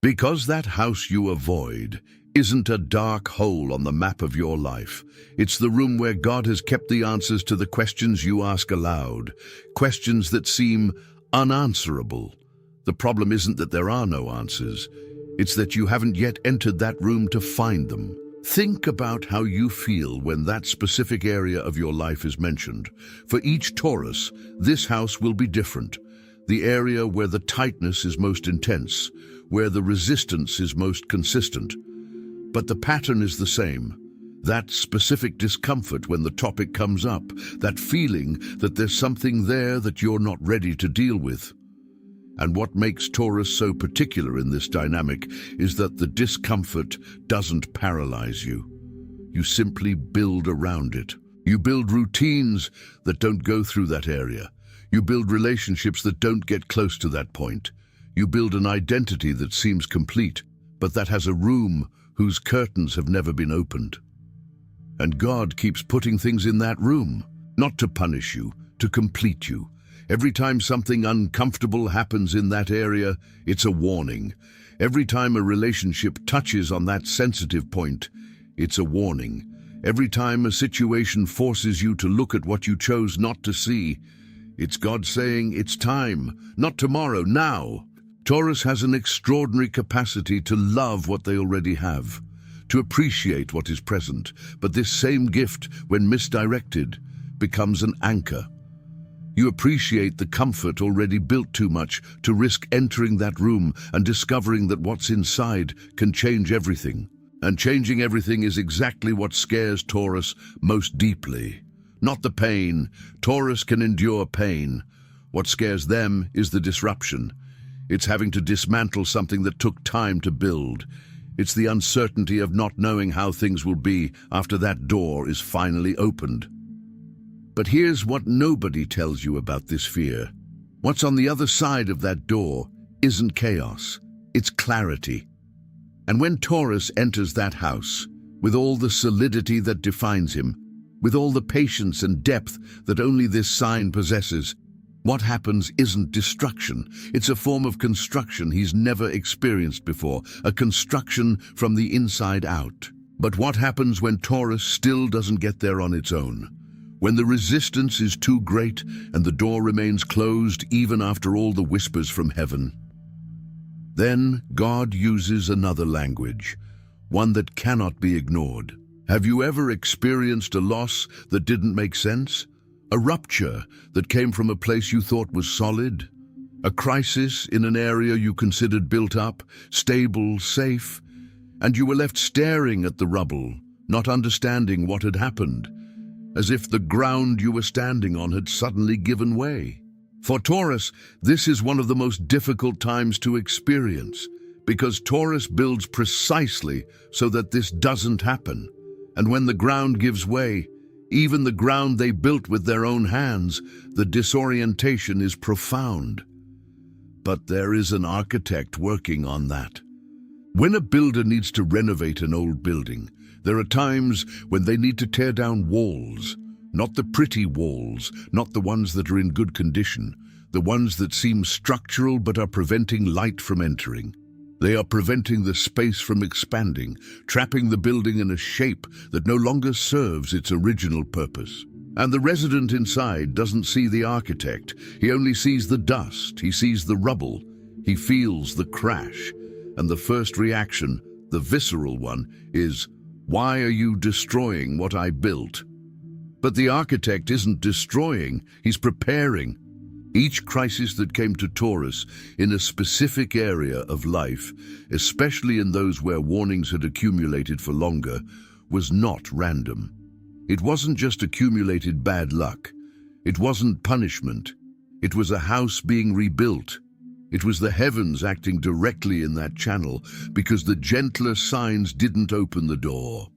Because that house you avoid isn't a dark hole on the map of your life. It's the room where God has kept the answers to the questions you ask aloud, questions that seem unanswerable. The problem isn't that there are no answers. It's that you haven't yet entered that room to find them. Think about how you feel when that specific area of your life is mentioned. For each Taurus, this house will be different. The area where the tightness is most intense, where the resistance is most consistent. But the pattern is the same. That specific discomfort when the topic comes up, that feeling that there's something there that you're not ready to deal with. And what makes Taurus so particular in this dynamic is that the discomfort doesn't paralyze you. You simply build around it. You build routines that don't go through that area. You build relationships that don't get close to that point. You build an identity that seems complete, but that has a room whose curtains have never been opened. And God keeps putting things in that room, not to punish you, to complete you. Every time something uncomfortable happens in that area, it's a warning. Every time a relationship touches on that sensitive point, it's a warning. Every time a situation forces you to look at what you chose not to see, it's God saying, it's time, not tomorrow, now. Taurus has an extraordinary capacity to love what they already have, to appreciate what is present, but this same gift, when misdirected, becomes an anchor. You appreciate the comfort already built too much to risk entering that room and discovering that what's inside can change everything. And changing everything is exactly what scares Taurus most deeply. Not the pain. Taurus can endure pain. What scares them is the disruption. It's having to dismantle something that took time to build. It's the uncertainty of not knowing how things will be after that door is finally opened. But here's what nobody tells you about this fear. What's on the other side of that door isn't chaos, it's clarity. And when Taurus enters that house, with all the solidity that defines him, with all the patience and depth that only this sign possesses, what happens isn't destruction. It's a form of construction he's never experienced before, a construction from the inside out. But what happens when Taurus still doesn't get there on its own? When the resistance is too great and the door remains closed even after all the whispers from heaven? Then God uses another language, one that cannot be ignored. Have you ever experienced a loss that didn't make sense? A rupture that came from a place you thought was solid? A crisis in an area you considered built up, stable, safe? And you were left staring at the rubble, not understanding what had happened, as if the ground you were standing on had suddenly given way. For Taurus, this is one of the most difficult times to experience, because Taurus builds precisely so that this doesn't happen. And when the ground gives way, even the ground they built with their own hands, the disorientation is profound. But there is an architect working on that. When a builder needs to renovate an old building, there are times when they need to tear down walls, not the pretty walls, not the ones that are in good condition, the ones that seem structural but are preventing light from entering. They are preventing the space from expanding, trapping the building in a shape that no longer serves its original purpose. And the resident inside doesn't see the architect. He only sees the dust, he sees the rubble, he feels the crash. And the first reaction, the visceral one, is, "Why are you destroying what I built?" But the architect isn't destroying, he's preparing. Each crisis that came to Taurus in a specific area of life, especially in those where warnings had accumulated for longer, was not random. It wasn't just accumulated bad luck. It wasn't punishment. It was a house being rebuilt. It was the heavens acting directly in that channel because the gentler signs didn't open the door.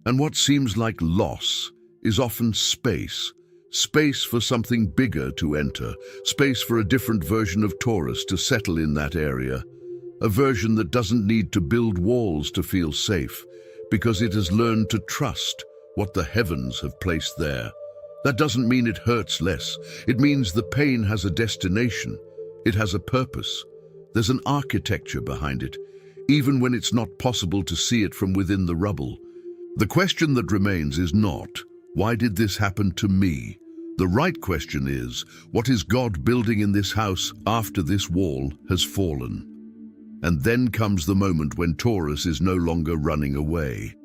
And what seems like loss is often space. Space for something bigger to enter, space for a different version of Taurus to settle in that area, a version that doesn't need to build walls to feel safe, because it has learned to trust what the heavens have placed there. That doesn't mean it hurts less. It means the pain has a destination. It has a purpose. There's an architecture behind it. even when it's not possible to see it from within the rubble. The question that remains is not, why did this happen to me? The right question is, what is God building in this house after this wall has fallen? And then comes the moment when Taurus is no longer running away,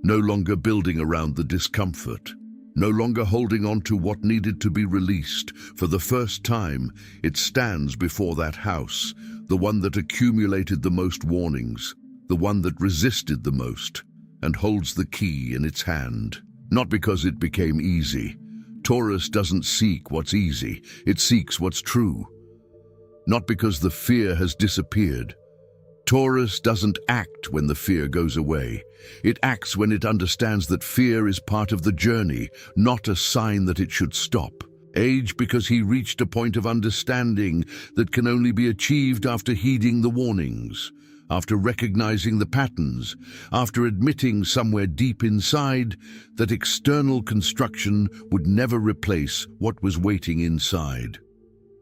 no longer building around the discomfort, no longer holding on to what needed to be released. For the first time, it stands before that house, the one that accumulated the most warnings, the one that resisted the most, and holds the key in its hand. Not because it became easy. Taurus doesn't seek what's easy, it seeks what's true. Not because the fear has disappeared. Taurus doesn't act when the fear goes away. It acts when it understands that fear is part of the journey, not a sign that it should stop. Age because he reached a point of understanding that can only be achieved after heeding the warnings, after recognizing the patterns, after admitting somewhere deep inside that external construction would never replace what was waiting inside.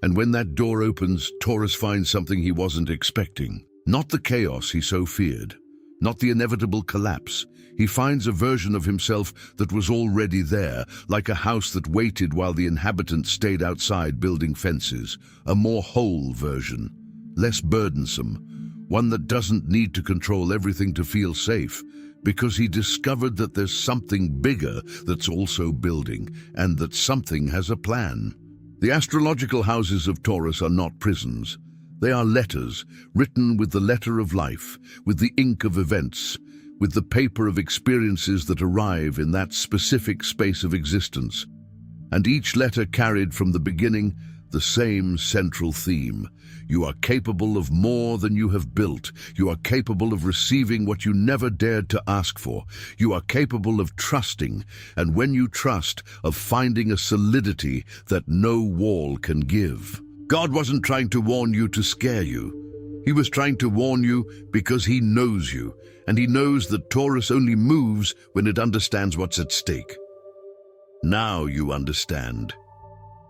And when that door opens, Taurus finds something he wasn't expecting. Not the chaos he so feared, not the inevitable collapse. He finds a version of himself that was already there, like a house that waited while the inhabitants stayed outside building fences. A more whole version, less burdensome, one that doesn't need to control everything to feel safe, because he discovered that there's something bigger that's also building, and that something has a plan. The astrological houses of Taurus are not prisons. They are letters, written with the letter of life, with the ink of events, with the paper of experiences that arrive in that specific space of existence. And each letter carried from the beginning the same central theme. You are capable of more than you have built. You are capable of receiving what you never dared to ask for. You are capable of trusting, and when you trust, of finding a solidity that no wall can give. God wasn't trying to warn you to scare you. He was trying to warn you because he knows you, and he knows that Taurus only moves when it understands what's at stake. Now you understand.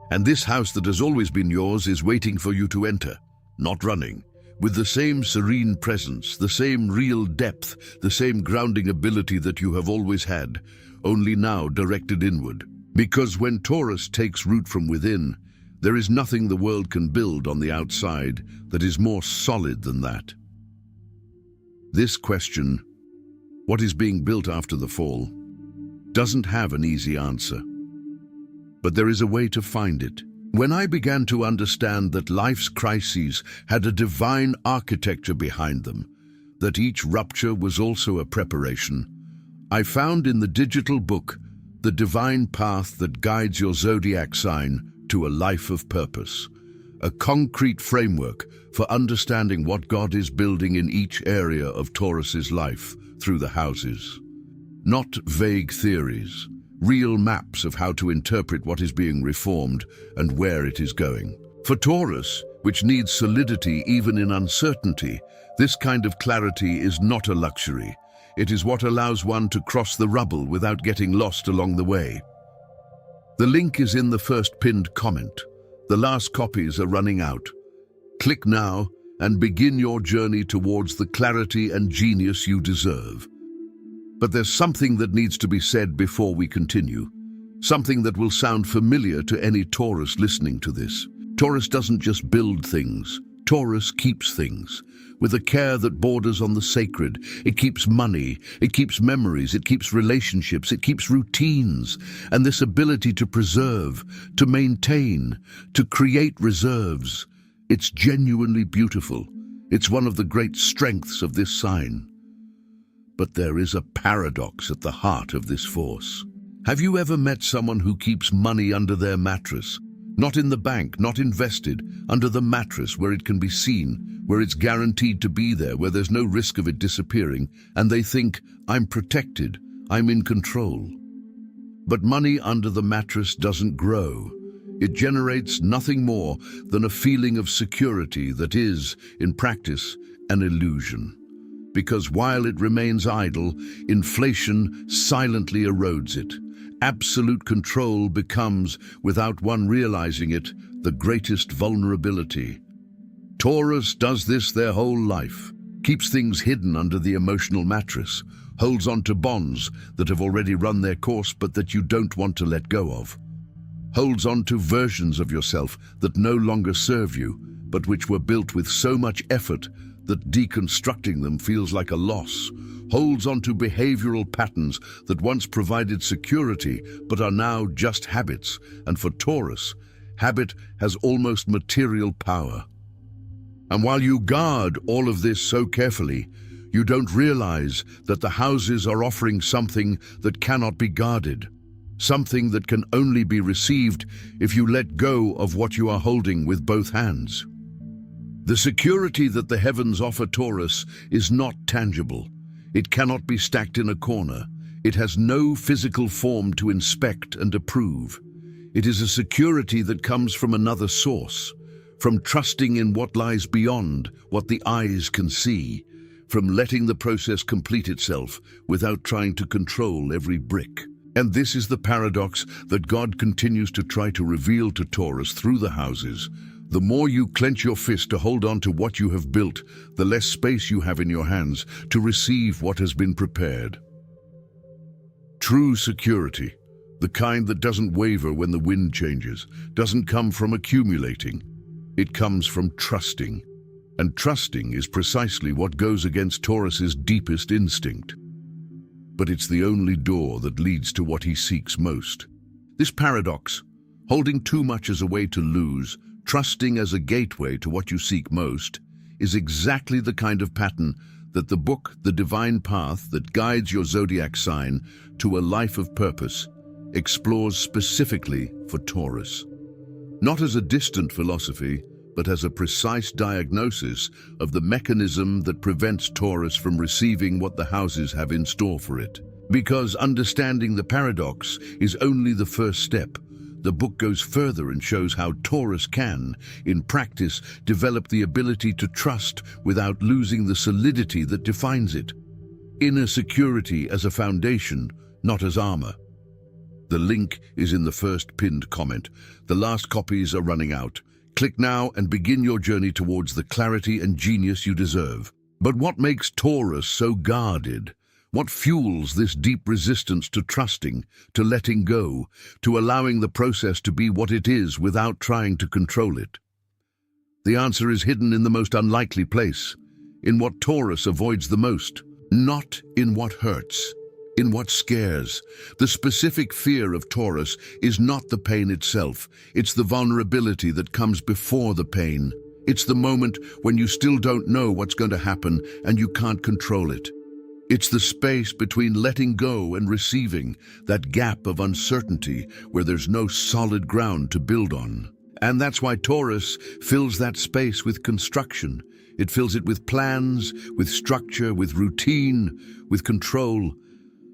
And this house that has always been yours is waiting for you to enter, not running, with the same serene presence, the same real depth, the same grounding ability that you have always had, only now directed inward. Because when Taurus takes root from within, there is nothing the world can build on the outside that is more solid than that. This question, what is being built after the fall, doesn't have an easy answer. But there is a way to find it. When I began to understand that life's crises had a divine architecture behind them, that each rupture was also a preparation, I found in the digital book the divine path that guides your zodiac sign to a life of purpose, a concrete framework for understanding what God is building in each area of Taurus's life through the houses. Not vague theories, real maps of how to interpret what is being reformed and where it is going. For Taurus, which needs solidity even in uncertainty, this kind of clarity is not a luxury. It is what allows one to cross the rubble without getting lost along the way. The link is in the first pinned comment. The last copies are running out. Click now and begin your journey towards the clarity and genius you deserve. But there's something that needs to be said before we continue. Something that will sound familiar to any Taurus listening to this. Taurus doesn't just build things. Taurus keeps things. With a care that borders on the sacred. It keeps money, it keeps memories, it keeps relationships, it keeps routines. And this ability to preserve, to maintain, to create reserves, it's genuinely beautiful. It's one of the great strengths of this sign. But there is a paradox at the heart of this force. Have you ever met someone who keeps money under their mattress? Not in the bank, not invested, under the mattress where it can be seen, where it's guaranteed to be there, where there's no risk of it disappearing, and they think, I'm protected, I'm in control. But money under the mattress doesn't grow. It generates nothing more than a feeling of security that is, in practice, an illusion. Because while it remains idle, inflation silently erodes it. Absolute control becomes, without one realizing it, the greatest vulnerability. Taurus does this their whole life, keeps things hidden under the emotional mattress, holds on to bonds that have already run their course but that you don't want to let go of, holds on to versions of yourself that no longer serve you, but which were built with so much effort that deconstructing them feels like a loss, holds on to behavioral patterns that once provided security but are now just habits, and for Taurus, habit has almost material power. And while you guard all of this so carefully, you don't realize that the houses are offering something that cannot be guarded, something that can only be received if you let go of what you are holding with both hands. The security that the heavens offer Taurus is not tangible. It cannot be stacked in a corner. It has no physical form to inspect and approve. It is a security that comes from another source, from trusting in what lies beyond what the eyes can see, from letting the process complete itself without trying to control every brick. And this is the paradox that God continues to try to reveal to Taurus through the houses. The more you clench your fist to hold on to what you have built, the less space you have in your hands to receive what has been prepared. True security, the kind that doesn't waver when the wind changes, doesn't come from accumulating. It comes from trusting. And trusting is precisely what goes against Taurus's deepest instinct. But it's the only door that leads to what he seeks most. This paradox, holding too much as a way to lose, trusting as a gateway to what you seek most, is exactly the kind of pattern that the book, The Divine Path, that guides your zodiac sign to a life of purpose, explores specifically for Taurus. Not as a distant philosophy, but as a precise diagnosis of the mechanism that prevents Taurus from receiving what the houses have in store for it. Because understanding the paradox is only the first step, the book goes further and shows how Taurus can, in practice, develop the ability to trust without losing the solidity that defines it. Inner security as a foundation, not as armor. The link is in the first pinned comment. The last copies are running out. Click now and begin your journey towards the clarity and genius you deserve. But what makes Taurus so guarded? What fuels this deep resistance to trusting, to letting go, to allowing the process to be what it is without trying to control it? The answer is hidden in the most unlikely place, in what Taurus avoids the most, not in what hurts, in what scares. The specific fear of Taurus is not the pain itself, it's the vulnerability that comes before the pain. It's the moment when you still don't know what's going to happen and you can't control it. It's the space between letting go and receiving, that gap of uncertainty where there's no solid ground to build on. And that's why Taurus fills that space with construction. It fills it with plans, with structure, with routine, with control.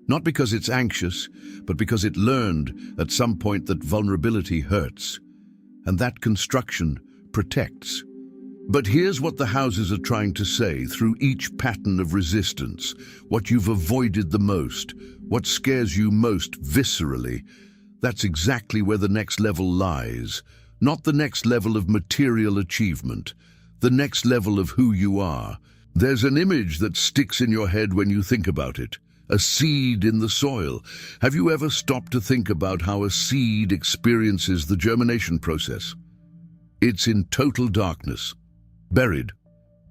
Not because it's anxious, but because it learned at some point that vulnerability hurts. And that construction protects. But here's what the houses are trying to say through each pattern of resistance, what you've avoided the most, what scares you most viscerally. That's exactly where the next level lies, not the next level of material achievement, the next level of who you are. There's an image that sticks in your head when you think about it, a seed in the soil. Have you ever stopped to think about how a seed experiences the germination process? It's in total darkness. Buried.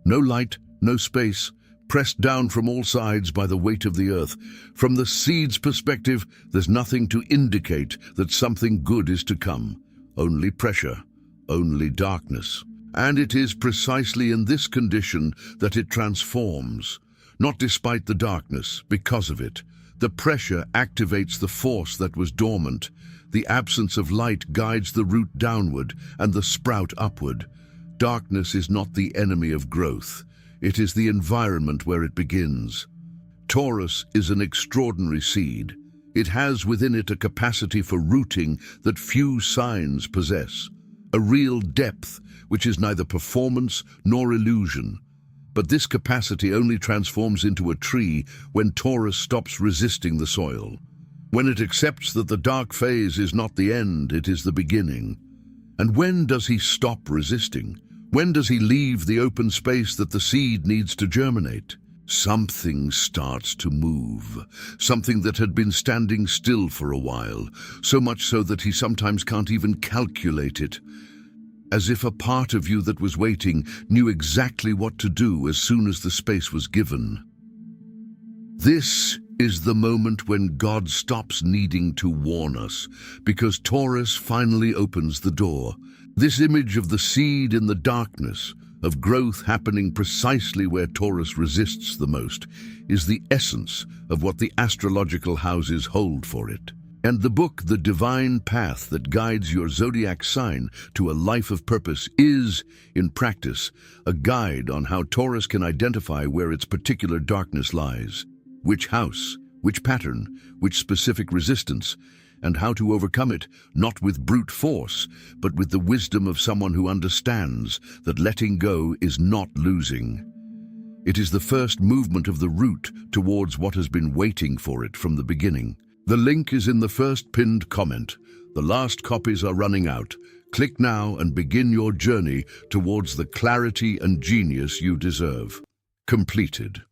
No light, no space, pressed down from all sides by the weight of the earth. From the seed's perspective, there's nothing to indicate that something good is to come. Only pressure, only darkness. And it is precisely in this condition that it transforms. Not despite the darkness, because of it. The pressure activates the force that was dormant. The absence of light guides the root downward and the sprout upward. Darkness is not the enemy of growth. It is the environment where it begins. Taurus is an extraordinary seed. It has within it a capacity for rooting that few signs possess. A real depth, which is neither performance nor illusion. But this capacity only transforms into a tree when Taurus stops resisting the soil. When it accepts that the dark phase is not the end, it is the beginning. And when does he stop resisting? When does he leave the open space that the seed needs to germinate? Something starts to move, something that had been standing still for a while, so much so that he sometimes can't even calculate it. As if a part of you that was waiting knew exactly what to do as soon as the space was given. This is the moment when God stops needing to warn us, because Taurus finally opens the door. This image of the seed in the darkness, of growth happening precisely where Taurus resists the most, is the essence of what the astrological houses hold for it. And the book, The Divine Path that guides your zodiac sign to a life of purpose, is, in practice, a guide on how Taurus can identify where its particular darkness lies, which house, which pattern, which specific resistance, and how to overcome it, not with brute force, but with the wisdom of someone who understands that letting go is not losing. It is the first movement of the route towards what has been waiting for it from the beginning. The link is in the first pinned comment. The last copies are running out. Click now and begin your journey towards the clarity and genius you deserve. Completed.